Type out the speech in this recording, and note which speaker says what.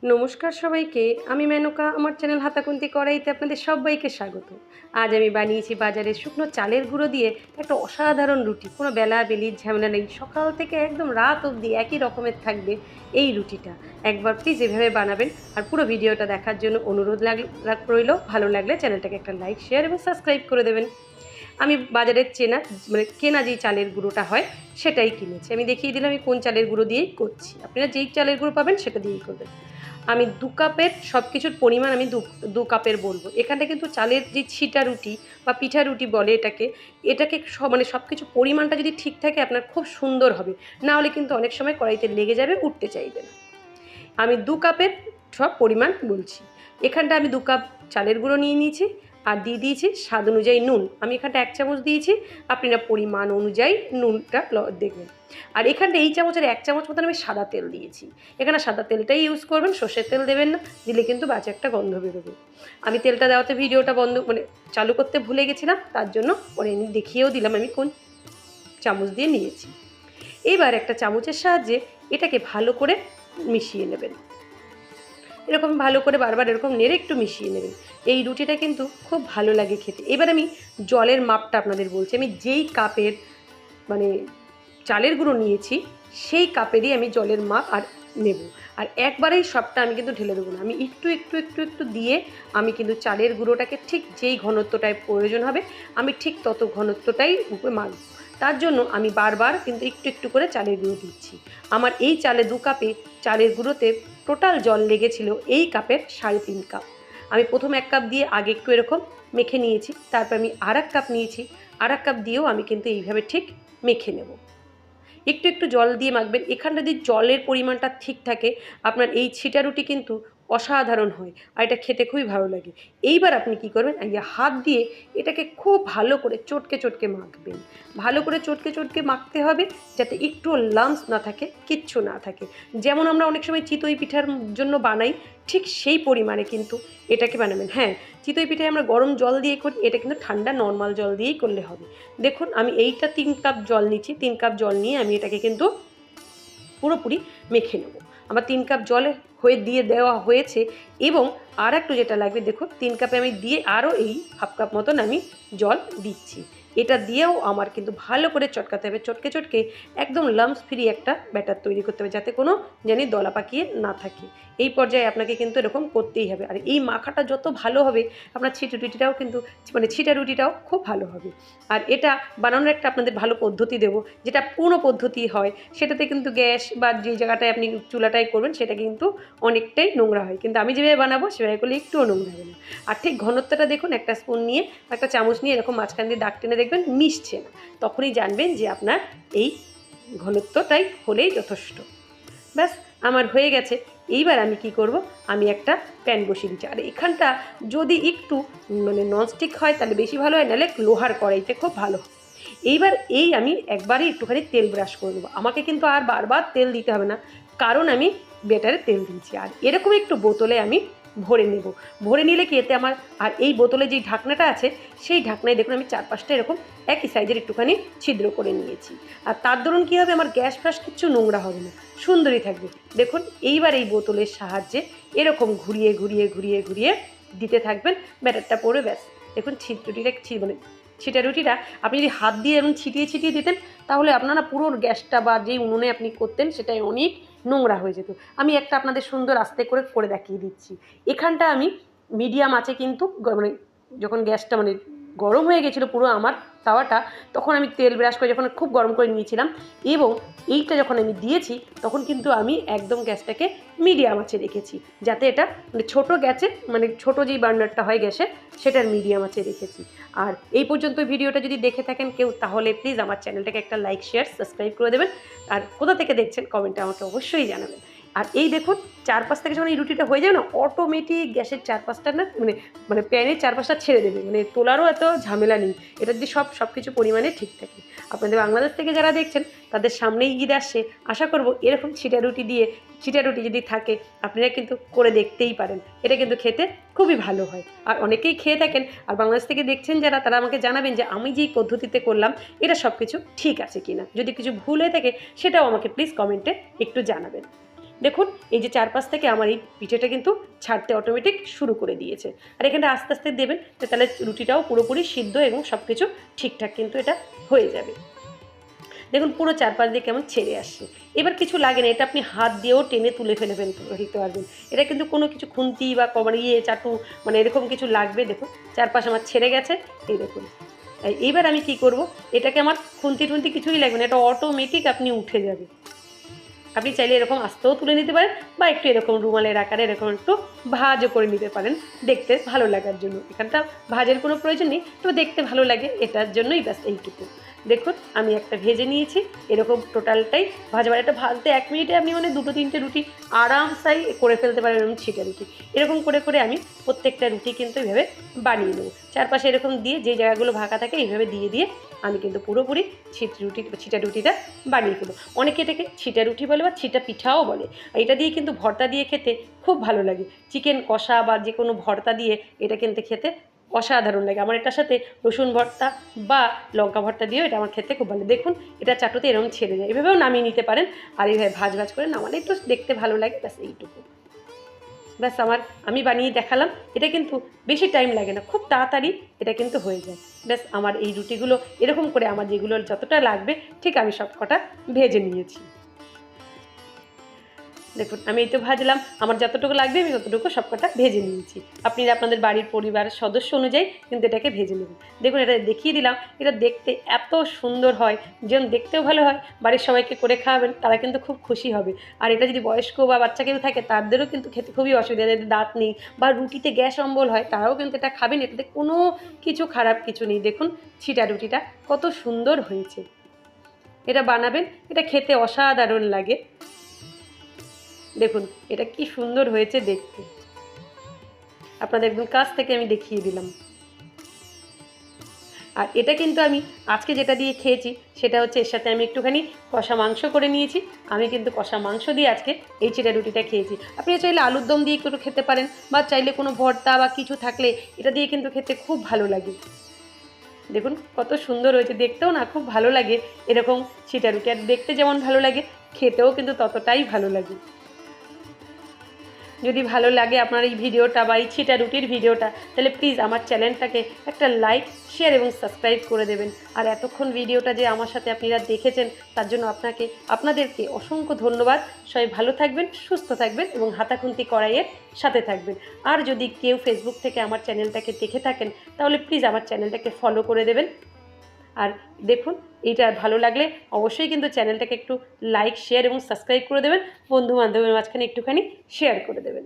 Speaker 1: নমস্কার সবাইকে। আমি মেনকা। আমার চ্যানেল হাতাখুন্তি কড়াইতে আপনাদের সবাইকে স্বাগত। আজ আমি বানিয়েছি বাজারের শুকনো চালের গুঁড়ো দিয়ে একটা অসাধারণ রুটি। কোনো বেলাবেলির ঝামেলা নেই, সকাল থেকে একদম রাত অবধি একই রকমের থাকবে এই রুটিটা। একবার প্লিজ এভাবে বানাবেন। আর পুরো ভিডিওটা দেখার জন্য অনুরোধ রইল। ভালো লাগলে চ্যানেলটাকে একটা লাইক, শেয়ার এবং সাবস্ক্রাইব করে দেবেন। আমি বাজারের কেনা যেই চালের গুঁড়োটা হয় সেটাই কিনেছি। আমি দেখিয়ে দিলাম আমি কোন চালের গুঁড়ো দিয়েই করছি। আপনারা যেই চালের গুঁড়ো পাবেন সেটা দিয়েই করবেন। আমি 2 কাপের সব কিছুর পরিমাণ আমি দু কাপের বলবো। এখানটা কিন্তু চালের যে ছিটা রুটি বা পিঠা রুটি বলে এটাকে সব কিছু পরিমাণটা যদি ঠিক থাকে আপনার খুব সুন্দর হবে। না হলে কিন্তু অনেক সময় কড়াইতে লেগে যাবে, উঠতে চাইবে না। আমি 2 কাপের সব পরিমাণ বলছি। এখানটা আমি 2 কাপ চালের গুঁড়ো নিয়ে নিয়েছি আর দিয়ে দিয়েছি স্বাদ অনুযায়ী নুন। আমি এখানটা 1 চামচ দিয়েছি, আপনারা পরিমাণ অনুযায়ী নুনটা দেখবেন। আর এখানটা এই চামচের 1 চামচ মতন আমি সাদা তেল দিয়েছি। এখানে সাদা তেলটাই ইউজ করবেন, সর্ষের তেল দেবেন না, দিলে কিন্তু বাজে একটা গন্ধ বেরোবে। আমি তেলটা দেওয়াতে ভিডিওটা চালু করতে ভুলে গেছিলাম, তার জন্য পরে আমি দেখিয়েও দিলাম আমি কোন চামচ দিয়ে নিয়েছি। এবার একটা চামচের সাহায্যে এটাকে ভালো করে মিশিয়ে নেবেন। এরকম ভালো করে বারবার এরকম নেড়ে একটু মিশিয়ে নেবেন। এই রুটিটা কিন্তু খুব ভালো লাগে খেতে। এবার আমি জলের মাপটা আপনাদের বলছি। আমি যেই কাপের চালের গুঁড়ো নিয়েছি সেই কাপেরই আমি জলের মাপ আর নেব। আর একবারেই সবটা আমি কিন্তু ঢেলে দেবো না। আমি একটু একটু একটু একটু দিয়ে আমি কিন্তু চালের গুঁড়োটাকে ঠিক যেই ঘনত্বটায় প্রয়োজন হবে আমি ঠিক তত ঘনত্বটাই উপরে মাখব। তার জন্য আমি বারবার কিন্তু একটু একটু করে চালের গুঁড়ো দিচ্ছি। আমার এই 2 কাপে চালের গুঁড়োতে টোটাল জল লেগেছিল এই কাপের 3.5 কাপ। আমি প্রথম 1 কাপ দিয়ে আগে একটু এরকম মেখে নিয়েছি, তারপর আমি আর 1 কাপ নিয়েছি, আর 1 কাপ দিয়েও আমি কিন্তু এইভাবে ঠিক মেখে নেব। একটু একটু জল দিয়ে মাখবেন। এখানটা যদি জলের পরিমাণটা ঠিক থাকে আপনার এই ছিটা রুটি কিন্তু অসাধারণ হয় আর এটা খেতে খুবই ভালো লাগে। এইবার আপনি কি করবেন, হাত দিয়ে এটাকে খুব ভালো করে চটকে চটকে মাখবেন। ভালো করে চটকে চটকে মাখতে হবে যাতে একটুও লাম্পস না থাকে, কিচ্ছু না থাকে। যেমন আমরা অনেক সময় চিতই পিঠার জন্য বানাই ঠিক সেই পরিমাণে কিন্তু এটাকে বানাবেন। হ্যাঁ, চিতই পিঠায় আমরা গরম জল দিয়ে করি, এটা কিন্তু ঠান্ডা নর্মাল জল দিয়েই করলে হবে। দেখুন আমি এইটা 3 কাপ জল নিচ্ছি। 3 কাপ জল নিয়ে আমি এটাকে কিন্তু পুরোপুরি মেখে নেব। আমার 3 কাপ জলে দিয়ে দেওয়া হয়েছে এবং আর একটু যেটা লাগবে দেখুন 3 কাপে আমি দিয়ে আরও এই হাফ কাপ মতন আমি জল দিচ্ছি। এটা দিয়েও আমার কিন্তু ভালো করে চটকাতে হবে। চটকে চটকে একদম লাম্পস ফ্রি একটা ব্যাটার তৈরি করতে হবে যাতে কোনো দলা পাকিয়ে না থাকে। এই পর্যায়ে আপনাকে কিন্তু এরকম করতেই হবে। আর এই মাখাটা যত ভালো হবে আপনার ছিটা রুটিটাও খুব ভালো হবে। আর এটা বানানোর একটা আপনাদের ভালো পদ্ধতি দেবো, যেটা পুরনো পদ্ধতি হয় সেটাতে কিন্তু গ্যাস বা যে জায়গাটায় আপনি চুলাটায় করবেন সেটা কিন্তু অনেকটাই নোংরা হয়, কিন্তু আমি যেভাবে বানাবো সেভাবে করলে একটুও নোংরা হবে না। আর ঠিক ঘনত্বটা দেখুন, একটা স্পুন নিয়ে একটা চামচ নিয়ে এরকম মাঝখান দিয়ে দাগ টেনে দেখবেন মিশছে না, তখনই জানবেন যে আপনার এই ঘনত্বটাই হলেই যথেষ্ট। ব্যাস আমার হয়ে গেছে। এইবার আমি কি করব, আমি একটা প্যান বসিয়ে দিচ্ছি। আর এখানটা যদি একটু ননস্টিক হয় তাহলে বেশি ভালো হয়, নাহলে লোহার কড়াইতে খুব ভালো হয়। এইবার আমি একবারই একটুখানি তেল ব্রাশ করে নেবো। আমাকে কিন্তু আর বারবার তেল দিতে হবে না, কারণ আমি ব্যাটারে তেল দিয়েছি। আর এরকম একটু বোতলে আমি ভরে নেব। ভরে নিলে কি এতে আমার, আর এই বোতলে যেই ঢাকনাটা আছে সেই ঢাকনায় দেখুন আমি 4-5টা এরকম একই সাইজের একটুখানি ছিদ্র করে নিয়েছি। আর তার দরুন কী হবে, আমার গ্যাস ফ্যাস কিচ্ছু নোংরা হবে না, সুন্দরই থাকবে। দেখুন এইবার এই বোতলের সাহায্যে এরকম ঘুরিয়ে ঘুরিয়ে ঘুরিয়ে ঘুরিয়ে দিতে থাকবেন, ব্যাটারটা পড়ে ব্যাস। দেখুন ছিটা রুটিটা আপনি যদি হাত দিয়ে এরকম ছিটিয়ে ছিটিয়ে দিতেন তাহলে আপনারা পুরো গ্যাসটা বা যেই উনুনে আপনি করতেন সেটাই অনেক নোংরা হয়ে যেত। আমি একটা আপনাদের সুন্দর আস্তে করে দেখিয়ে দিচ্ছি। এখানটা আমি মিডিয়াম আছে কিন্তু যখন গ্যাসটা গরম হয়ে গেছিলো পুরো আমার তাওয়াটা, তখন আমি তেল ব্রাশ করে যখন খুব গরম করে নিয়েছিলাম এবং এইটা যখন আমি দিয়েছি তখন কিন্তু আমি একদম গ্যাসটাকে মিডিয়াম আঁচে রেখেছি, যাতে এটা ছোটো গ্যাসে ছোটো যেই বার্নারটা হয় গ্যাসের সেটার মিডিয়াম আঁচে রেখেছি। আর এই পর্যন্ত ভিডিওটা যদি দেখে থাকেন কেউ তাহলে প্লিজ আমার চ্যানেলটাকে একটা লাইক, শেয়ার, সাবস্ক্রাইব করে দেবেন। আর কোথা থেকে দেখছেন কমেন্টে আমাকে অবশ্যই জানাবেন। আর এই দেখুন 4-5 থেকে যখন এই রুটিটা হয়ে যাবে না, অটোমেটিক গ্যাসের 4-5টা না প্যানের 4-5টা ছেড়ে দেবে, তোলারও এত ঝামেলা নেই। এটা যদি সব কিছু পরিমাণে ঠিক থাকে। আপনাদের বাংলাদেশ থেকে যারা দেখছেন তাদের সামনেই ঈদ আসছে, আশা করব এরকম ছিটা রুটি যদি থাকে আপনারা কিন্তু করে দেখতেই পারেন। এটা কিন্তু খেতে খুবই ভালো হয় আর অনেকেই খেয়ে থাকেন। আর বাংলাদেশ থেকে দেখছেন যারা, তারা আমাকে জানাবেন যে আমি যেই পদ্ধতিতে করলাম এটা সব কিছু ঠিক আছে কিনা। যদি কিছু ভুল হয়ে থাকে সেটাও আমাকে প্লিজ কমেন্টে একটু জানাবেন। দেখুন এই যে চারপাশ থেকে আমার এই পিঠেটা কিন্তু ছাড়তে অটোমেটিক শুরু করে দিয়েছে। আর এখানটা আস্তে আস্তে দেবেন, তাহলে রুটিটাও পুরোপুরি সিদ্ধ এবং সব কিছু ঠিকঠাক কিন্তু এটা হয়ে যাবে। দেখুন পুরো চারপাশ দিয়ে কেমন ছেড়ে আসছে। এবার কিছু লাগে না, এটা আপনি হাত দিয়েও টেনে তুলে ফেলতে পারবেন। এটা কিন্তু কোনো কিছু খুন্তি বা চাটু মানে এরকম কিছু লাগবে। দেখুন চারপাশ আমার ছেড়ে গেছে, এই দেখুন। এইবার আমি কি করব, এটাকে আমার খুন্তি টুন্তি কিছুই লাগবে না, এটা অটোমেটিক আপনি উঠে যাবে। আপনি চাইলে এরকম আস্তেও তুলে নিতে পারেন বা একটু এরকম রুমালের আকারে এরকম একটু ভাঁজও করে নিতে পারেন দেখতে ভালো লাগার জন্য। এখানটা ভাঁজের কোনো প্রয়োজন নেই, তবে দেখতে ভালো লাগে এটার জন্যই ব্যাস এইটুকু। দেখুন আমি একটা ভেজে নিয়েছি, এরকম টোটালটাই ভাজবার। এটা ভাজতে 1 মিনিটে আপনি মানে 2-3টে রুটি আরামসাই করে ফেলতে পারেন, এরকম ছিটা রুটি। এরকম করে করে আমি প্রত্যেকটা রুটি কিন্তু এইভাবে বানিয়ে নেবো। চারপাশে এরকম দিয়ে যে জায়গাগুলো ফাঁকা থাকে এইভাবে দিয়ে দিয়ে আমি কিন্তু পুরোপুরি ছিটা রুটিটা বানিয়ে ফেলবো। অনেকে এটাকে ছিটা রুটি বলে বা ছিটা পিঠাও বলে। এটা দিয়ে কিন্তু ভর্তা দিয়ে খেতে খুব ভালো লাগে। চিকেন কষা বা যে কোনো ভর্তা দিয়ে এটা কিন্তু খেতে অসাধারণ লাগে। আমার এটার সাথে রসুন ভর্তা বা লঙ্কা ভর্তা দিয়েও এটা আমার খেতে খুব ভালো। দেখুন এটা চাটুতে এরকম ছেড়ে যায়, এভাবেও নামিয়ে নিতে পারেন। আর এইভাবে ভাজ ভাজ করে নামালে একটু দেখতে ভালো লাগে, ব্যাস এইটুকু। ব্যাস আমি বানিয়ে দেখালাম। এটা কিন্তু বেশি টাইম লাগে না, খুব তাড়াতাড়ি এটা কিন্তু হয়ে যায়। ব্যাস আমার এই রুটিগুলো এরকম করে আমার যেগুলো যতটা লাগবে ঠিক আমি সব কটা ভেজে নিয়েছি। দেখুন আমি এই তো ভাজলাম, আমার যতটুকু লাগবে আমি ততটুকু সব কটা ভেজে নিয়েছি। আপনি আপনাদের বাড়ির পরিবারের সদস্য অনুযায়ী কিন্তু এটাকে ভেজে নেবেন। দেখুন এটা দেখিয়ে দিলাম, এটা দেখতে এত সুন্দর হয়, যেমন দেখতেও ভালো হয়, বাড়ির সবাইকে করে খাওয়াবেন তারা কিন্তু খুব খুশি হবে। আর এটা যদি বয়স্ক বা বাচ্চা কেউ থাকে তাদেরও কিন্তু খেতে খুবই অসুবিধা, যাদের দাঁত নেই বা রুটিতে গ্যাস অম্বল হয় তারাও কিন্তু এটা খাবেন। এটাতে কোনো কিছু খারাপ কিছু নেই। দেখুন ছিটা রুটিটা কত সুন্দর হয়েছে, এটা বানাবেন, এটা খেতে অসাধারণ লাগে। দেখুন এটা কি সুন্দর হয়েছে দেখতে, আপনাদের একদম কাছ থেকে আমি দেখিয়ে দিলাম। আর এটা কিন্তু আমি আজকে যেটা দিয়ে খেয়েছি সেটা হচ্ছে এর সাথে আমি একটুখানি কষা মাংস করে নিয়েছি। আমি কিন্তু কষা মাংস দিয়ে আজকে এই চিড়া রুটিটা খেয়েছি। আপনি চাইলে আলুর দম দিয়ে একটু খেতে পারেন বা চাইলে কোনো ভর্তা বা কিছু থাকলে এটা দিয়ে কিন্তু খেতে খুব ভালো লাগে। দেখুন কত সুন্দর হয়েছে, দেখতেও না খুব ভালো লাগে এরকম চিড়া রুটি। আর দেখতে যেমন ভালো লাগে খেতেও কিন্তু ততটাই ভালো লাগে। যদি ভালো লাগে আপনার এই ভিডিওটা বা এই ছিটা রুটির ভিডিওটা, তাহলে প্লিজ আমার চ্যানেলটাকে একটা লাইক শেয়ার এবং সাবস্ক্রাইব করে দেবেন। আর এতক্ষণ ভিডিওটা যে আমার সাথে আপনারা দেখেছেন তার জন্য আপনাদেরকে অসংখ্য ধন্যবাদ। সবাই ভালো থাকবেন, সুস্থ থাকবেন এবং হাতাখুন্তি কড়াইয়ের সাথে থাকবেন। আর যদি কেউ ফেসবুক থেকে আমার চ্যানেলটাকে দেখে থাকেন তাহলে প্লিজ আমার চ্যানেলটাকে ফলো করে দেবেন। আর দেখুন এইটা ভালো লাগলে অবশ্যই কিন্তু চ্যানেলটাকে একটু লাইক শেয়ার এবং সাবস্ক্রাইব করে দেবেন, বন্ধু বান্ধবের মাঝখানে একটুখানি শেয়ার করে দেবেন।